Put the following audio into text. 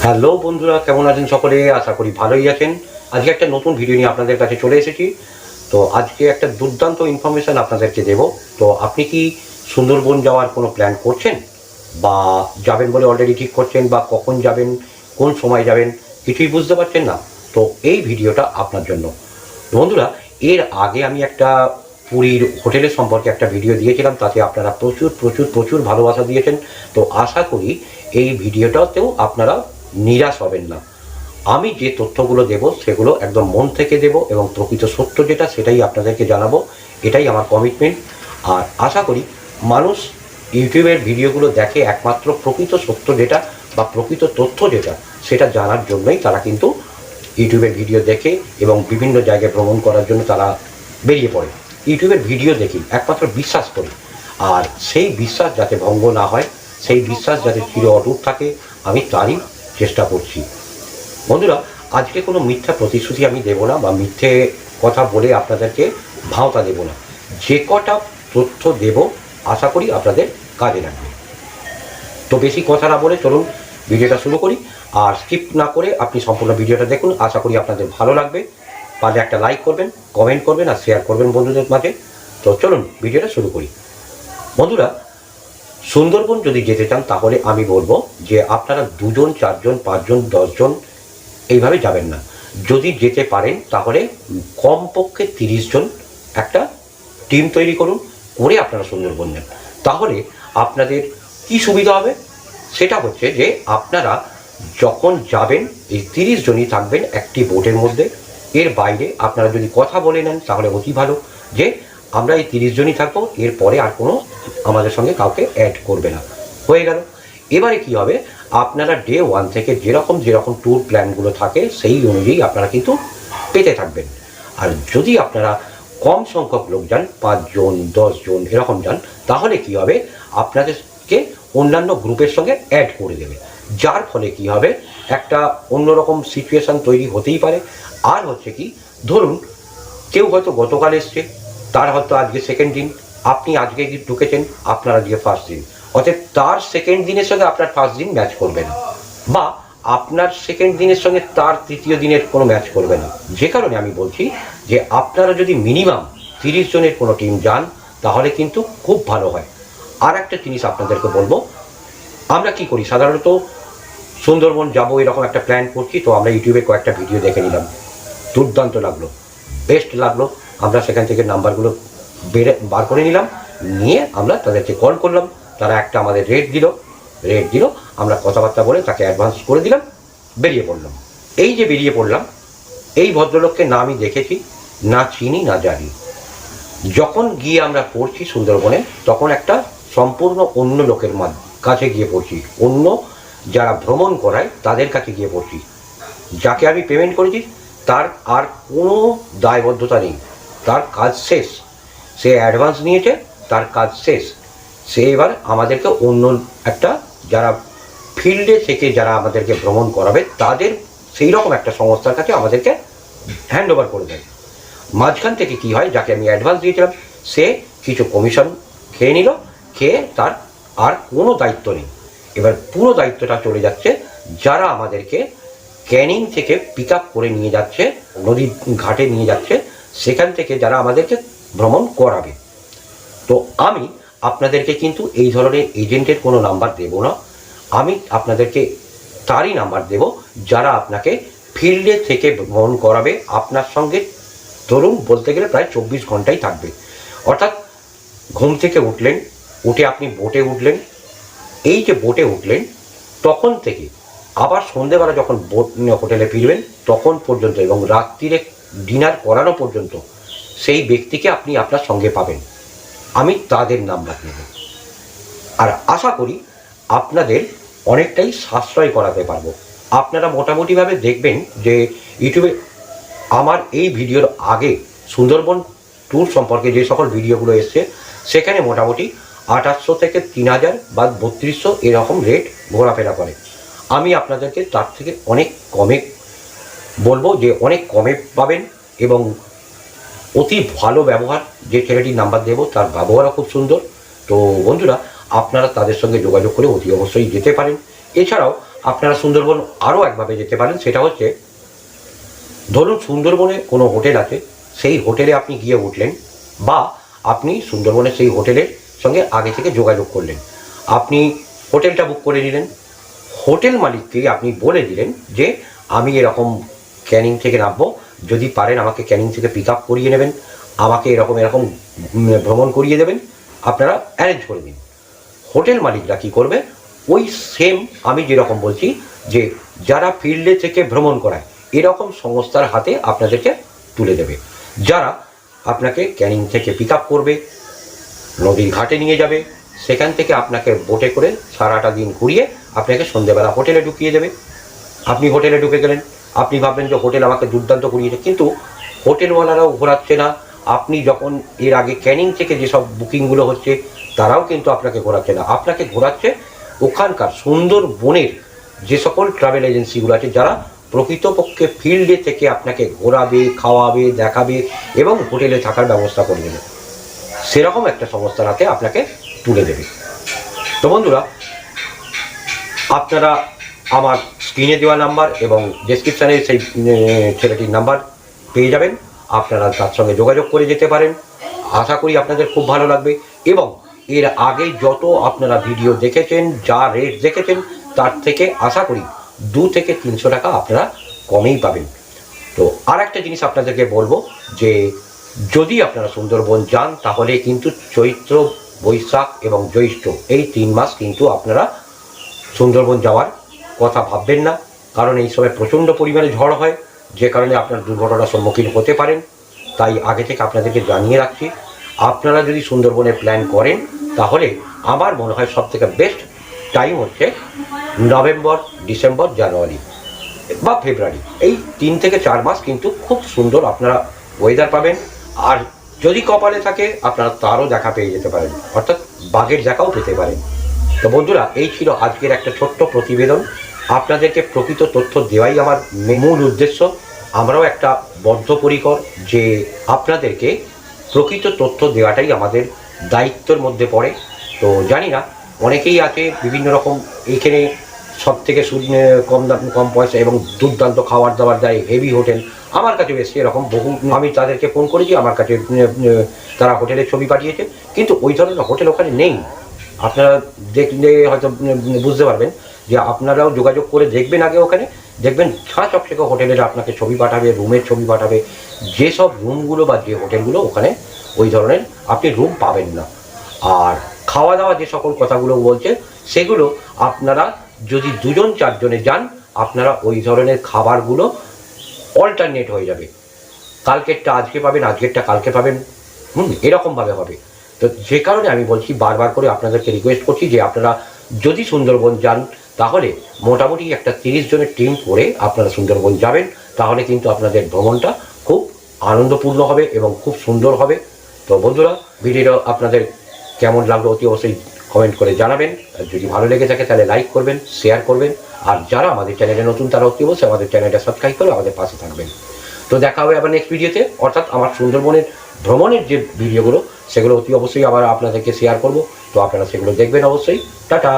Hello বন্ধুরা, কেমন আছেন সকলে? আশা করি ভালোই আছেন। আজকে একটা নতুন ভিডিও নিয়ে আপনাদের কাছে চলে এসেছি। তো আজকে একটা দুর্দান্ত ইনফরমেশান আপনাদেরকে দেব। তো আপনি কি সুন্দরবন যাওয়ার কোনো প্ল্যান করছেন, বা যাবেন বলে অলরেডি ঠিক করছেন, বা কখন যাবেন, কোন সময় যাবেন, কিছুই বুঝতে পারছেন না? তো এই ভিডিওটা আপনার জন্য। বন্ধুরা, এর আগে আমি একটা পুরীর হোটেলের সম্পর্কে একটা ভিডিও দিয়েছিলাম, তাতে আপনারা প্রচুর প্রচুর প্রচুর ভালোবাসা দিয়েছেন। তো আশা করি এই ভিডিওটাতেও আপনারা নিরাশ হবেন না। আমি যে তথ্যগুলো দেব সেগুলো একদম মন থেকে দেব, এবং প্রকৃত সত্য যেটা সেটাই আপনাদেরকে জানাবো। এটাই আমার কমিটমেন্ট। আর আশা করি মানুষ ইউটিউবের ভিডিওগুলো দেখে একমাত্র প্রকৃত সত্য যেটা বা প্রকৃত তথ্য যেটা সেটা জানার জন্যই তারা কিন্তু ইউটিউবের ভিডিও দেখে, এবং বিভিন্ন জায়গায় ভ্রমণ করার জন্য তারা বেরিয়ে পড়ে ইউটিউবের ভিডিও দেখি, একমাত্র বিশ্বাস করি। আর সেই বিশ্বাস যাতে ভঙ্গ না হয়, সেই বিশ্বাস যাতে চির অটুট থাকে, আমি তারই চেষ্টা করছি। বন্ধুরা, আজকে কোনো মিথ্যা প্রতিশ্রুতি আমি দেব না, বা মিথ্যে কথা বলে আপনাদেরকে ভাওতা দেব না। যে কটা তথ্য দেব আশা করি আপনাদের কাজে লাগবে। তো বেশি কথা না বলে চলুন ভিডিওটা শুরু করি। আর স্কিপ না করে আপনি সম্পূর্ণ ভিডিওটা দেখুন, আশা করি আপনাদের ভালো লাগবে। পারলে একটা লাইক করবেন, কমেন্ট করবেন, আর শেয়ার করবেন বন্ধুদের মাঝে। তো চলুন ভিডিওটা শুরু করি। বন্ধুরা, সুন্দরবন যদি যেতে চান তাহলে আমি বলবো যে আপনারা 2 জন, 4 জন, 5 জন, 10 জন এইভাবে যাবেন না। যদি যেতে পারেন তাহলে কমপক্ষে 30 জন একটা টিম তৈরি করুন, করে আপনারা সুন্দরবন যান। তাহলে আপনাদের কি সুবিধা হবে সেটা হচ্ছে যে আপনারা যখন যাবেন এই 30 জনই থাকবেন একটি বোটের মধ্যে। এর বাইরে আপনারা যদি কথা বলে নেন তাহলে অতি ভালো, যে আমরা এই 30 জনই থাকবো, এরপরে আর কোনো আমাদের সঙ্গে কাউকে অ্যাড করবে না। হয়ে গেল। এবারে কি হবে, আপনারা ডে 1 থেকে যেরকম যেরকম ট্যুর প্ল্যানগুলো থাকে সেই অনুযায়ী আপনারা কিন্তু পেতে থাকবেন। আর যদি আপনারা কম সংখ্যক লোক যান, 5 জন, 10 জন এরকম যান, তাহলে কি হবে, আপনাদেরকে অন্যান্য গ্রুপের সঙ্গে অ্যাড করে দেবে। যার ফলে কি হবে, একটা অন্যরকম সিচুয়েশান তৈরি হতেই পারে। আর হচ্ছে কি, ধরুন কেউ হয়তো গতকাল এসছে, তার হয়তো আজকে সেকেন্ড দিন, আপনি আজকে কি ঢুকেছেন, আপনার আজকে ফার্স্ট দিন, অতএব তার সেকেন্ড দিনের সঙ্গে আপনার ফার্স্ট দিন ম্যাচ করবে না, বা আপনার সেকেন্ড দিনের সঙ্গে তার তৃতীয় দিনের কোনো ম্যাচ করবে না। যে কারণে আমি বলছি যে আপনারা যদি মিনিমাম 30 জনের কোনো টিম যান তাহলে কিন্তু খুব ভালো হয়। আর একটা জিনিস আপনাদেরকে বলবো, আমরা কি করি সাধারণত, সুন্দরবন যাবো এরকম একটা প্ল্যান করছি, তো আমরা ইউটিউবে কয়েকটা ভিডিও দেখে নিলাম, দুর্দান্ত লাগলো, বেস্ট লাগলো, আমরা সেখান থেকে নাম্বারগুলো বার করে নিলাম, নিয়ে আমরা তাদেরকে কল করলাম, তারা একটা আমাদের রেট দিল, আমরা কথাবার্তা বলে তাকে অ্যাডভান্স করে দিলাম, বেরিয়ে পড়লাম। এই যে বেরিয়ে পড়লাম, এই ভদ্রলোককে না আমি দেখেছি, না চিনি, না জানি। যখন গিয়ে আমরা পড়ছি সুন্দরবনে, তখন একটা সম্পূর্ণ অন্য লোকের কাছে গিয়ে পড়ছি, অন্য যারা ভ্রমণ করায় তাদের কাছে গিয়ে পড়ছি। যাকে আমি পেমেন্ট করেছি তার আর কোনো দায়বদ্ধতা নেই, তার কাজ শেষ, সে অ্যাডভান্স নিয়েছে, তার কাজ শেষ। সে এবার আমাদেরকে অন্য একটা, যারা ফিল্ডে থেকে যারা আমাদেরকে ভ্রমণ করাবে তাদের সেই রকম একটা সংস্থার কাছে আমাদেরকে হ্যান্ড ওভার করে দেয়। মাঝখান থেকে কি হয়, যাকে আমি অ্যাডভান্স দিয়েছিলাম সে কিছু কমিশন খেয়ে নিল, খেয়ে তার আর কোনো দায়িত্ব নেই। এবার পুরো দায়িত্বটা চলে যাচ্ছে যারা আমাদেরকে ক্যানিং থেকে পিক আপ করে নিয়ে যাচ্ছে, নদী ঘাটে নিয়ে যাচ্ছে, সেখান থেকে যারা আমাদেরকে ভ্রমণ করাবে। তো আমি আপনাদেরকে কিন্তু এই ধরনের এজেন্টের কোনো নাম্বার দেব না, আমি আপনাদেরকে তারই নাম্বার দেব যারা আপনাকে ফিল্ডে থেকে ভ্রমণ করাবে, আপনার সঙ্গে ধরুন বলতে গেলে প্রায় 24 ঘন্টাই থাকবে। অর্থাৎ ঘুম থেকে উঠলেন, উঠে আপনি বোটে উঠলেন, এই যে বোটে উঠলেন তখন থেকে আবার সন্ধেবেলা যখন বোট হোটেলে ফিরবেন তখন পর্যন্ত, এবং রাত্রিরে ডিনার করানো পর্যন্ত সেই ব্যক্তিকে আপনি আপনার সঙ্গে পাবেন। আমি তাদের নাম্বার নেব, আর আশা করি আপনাদের অনেকটাই সাশ্রয় করাতে পারবো। আপনারা মোটামুটিভাবে দেখবেন যে ইউটিউবে আমার এই ভিডিওর আগে সুন্দরবন ট্যুর সম্পর্কে যে সকল ভিডিওগুলো এসছে সেখানে মোটামুটি 2800 থেকে 3000 বা 3200 এরকম রেট ঘোরাফেরা করে। আমি আপনাদেরকে তার থেকে অনেক কমে বলবো, যে অনেক কমে পাবেন, এবং অতি ভালো ব্যবহার। যে ছেলেটির নাম্বার দেব তার ব্যবহারও খুব সুন্দর। তো বন্ধুরা, আপনারা তাদের সঙ্গে যোগাযোগ করে অতি অবশ্যই যেতে পারেন। এছাড়াও আপনারা সুন্দরবন আরও একভাবে যেতে পারেন, সেটা হচ্ছে ধরুন সুন্দরবনে কোনো হোটেল আছে, সেই হোটেলে আপনি গিয়ে উঠলেন, বা আপনি সুন্দরবনের সেই হোটেলের সঙ্গে আগে থেকে যোগাযোগ করলেন, আপনি হোটেলটা বুক করে নিলেন, হোটেল মালিককে আপনি বলে দিলেন যে আমি এরকম ক্যানিং থেকে নামবো, যদি পারেন আমাকে ক্যানিং থেকে পিক আপ করিয়ে নেবেন, আমাকে এরকম এরকম ভ্রমণ করিয়ে দেবেন, আপনারা অ্যারেঞ্জ করে দিন। হোটেল মালিকরা কী করবে, ওই সেম আমি যেরকম বলছি যে যারা ফিল্ডে থেকে ভ্রমণ করায় এরকম সংস্থার হাতে আপনাদেরকে তুলে দেবে, যারা আপনাকে ক্যানিং থেকে পিক আপ করবে, নদীর ঘাটে নিয়ে যাবে, সেখান থেকে আপনাকে বোটে করে সারাটা দিন ঘুরিয়ে আপনাকে সন্ধ্যেবেলা হোটেলে ঢুকিয়ে দেবে। আপনি হোটেলে ঢুকে গেলেন, আপনি ভাবলেন যে হোটেল আমাকে দুর্দান্ত ঘুরিয়েছে, কিন্তু হোটেলওয়ালারাও ঘোরাচ্ছে না। আপনি যখন এর আগে ক্যানিং থেকে যেসব বুকিংগুলো হচ্ছে তারাও কিন্তু আপনাকে ঘোরাচ্ছে না, আপনাকে ঘোরাচ্ছে ওখানকার সুন্দরবনের যে সকল ট্রাভেল এজেন্সিগুলো আছে, যারা প্রকৃতপক্ষে ফিল্ডে থেকে আপনাকে ঘোরাবে, খাওয়াবে, দেখাবে এবং হোটেলে থাকার ব্যবস্থা করে দেবে, সেরকম একটা সংস্থার হাতে আপনাকে তুলে দেবে। তো বন্ধুরা, আপনারা আমার স্ক্রিনে দেওয়া নাম্বার এবং ডেসক্রিপশানে সেই ছেলেটির নাম্বার পেয়ে যাবেন, আপনারা তার সঙ্গে যোগাযোগ করে যেতে পারেন। আশা করি আপনাদের খুব ভালো লাগবে, এবং এর আগে যত আপনারা ভিডিও দেখেছেন, যা রেট দেখেছেন, তার থেকে আশা করি 2 থেকে 300 টাকা আপনারা কমেই পাবেন। তো আর একটা জিনিস আপনাদেরকে বলবো যে যদি আপনারা সুন্দরবন যান, তাহলে কিন্তু চৈত্র, বৈশাখ এবং জ্যৈষ্ঠ এই 3 মাস কিন্তু আপনারা সুন্দরবন যাওয়ার কথা ভাববেন না, কারণ এই সময় প্রচণ্ড পরিমাণে ঝড় হয়, যে কারণে আপনার দুর্ঘটনার সম্মুখীন হতে পারেন। তাই আগে থেকে আপনাদেরকে জানিয়ে রাখছি, আপনারা যদি সুন্দরবনের প্ল্যান করেন, তাহলে আমার মনে হয় সবথেকে বেস্ট টাইম হচ্ছে নভেম্বর, ডিসেম্বর, জানুয়ারি বা ফেব্রুয়ারি। এই 3 থেকে 4 মাস কিন্তু খুব সুন্দর আপনারা ওয়েদার পাবেন, আর যদি কপালে থাকে আপনারা তারও দেখা পেয়ে যেতে পারেন, অর্থাৎ বাঘের দেখাও পেতে পারেন। তো বন্ধুরা, এই ছিল আজকের একটা ছোট্ট প্রতিবেদন। আপনাদেরকে প্রকৃত তথ্য দেওয়াই আমার মূল উদ্দেশ্য। আমরাও একটা বদ্ধপরিকর যে আপনাদেরকে প্রকৃত তথ্য দেওয়াটাই আমাদের দায়িত্বের মধ্যে পড়ে। তো জানি না, অনেকেই আছে বিভিন্ন রকম এইখানে সব থেকে কম দাম, কম পয়সা এবং দুর্দান্ত খাবার দাবার দেয়, হেভি হোটেল। আমার কাছে এসে এরকম বহু, আমি তাদেরকে ফোন করেছি, আমার কাছে তারা হোটেলের ছবি পাঠিয়েছে, কিন্তু ওই ধরনের হোটেল ওখানে নেই। আপনারা দেখলে হয়তো বুঝতে পারবেন, যে আপনারাও যোগাযোগ করে দেখবেন, আগে ওখানে দেখবেন ছা চকচকে হোটেলের আপনাকে ছবি পাঠাবে, রুমের ছবি পাঠাবে। যেসব রুমগুলো বা যে হোটেলগুলো, ওখানে ওই ধরনের আপনি রুম পাবেন না। আর খাওয়া দাওয়া যে সকল কথাগুলো বলছে, সেগুলো আপনারা যদি 2-4 জনে যান, আপনারা ওই ধরনের খাবারগুলো অল্টারনেট হয়ে যাবে, কালকেরটা আজকে পাবেন, আজকেরটা কালকে পাবেন, এরকমভাবে হবে। তো যে কারণে আমি বলছি, বারবার করে আপনাদেরকে রিকোয়েস্ট করছি যে আপনারা যদি সুন্দরবন যান, তাহলে মোটামুটি একটা 30 জনের টিম করে আপনারা সুন্দরবন যাবেন, তাহলে কিন্তু আপনাদের ভ্রমণটা খুব আনন্দপূর্ণ হবে এবং খুব সুন্দর হবে। তো বন্ধুরা, ভিডিওটা আপনাদের কেমন লাগলো অতি অবশ্যই কমেন্ট করে জানাবেন। যদি ভালো লেগে থাকে তাহলে লাইক করবেন, শেয়ার করবেন, আর যারা আমাদের চ্যানেলে নতুন তারা অতি অবশ্যই আমাদের চ্যানেলটা সাবস্ক্রাইব করে আমাদের পাশে থাকবেন। তো দেখা হবে আবার নেক্সট ভিডিওতে, অর্থাৎ আমার সুন্দরবনের ভ্রমণের যে ভিডিওগুলো, সেগুলো অতি অবশ্যই আবার আপনাদেরকে শেয়ার করব। তো আপনারা সেগুলো দেখবেন অবশ্যই। টাটা।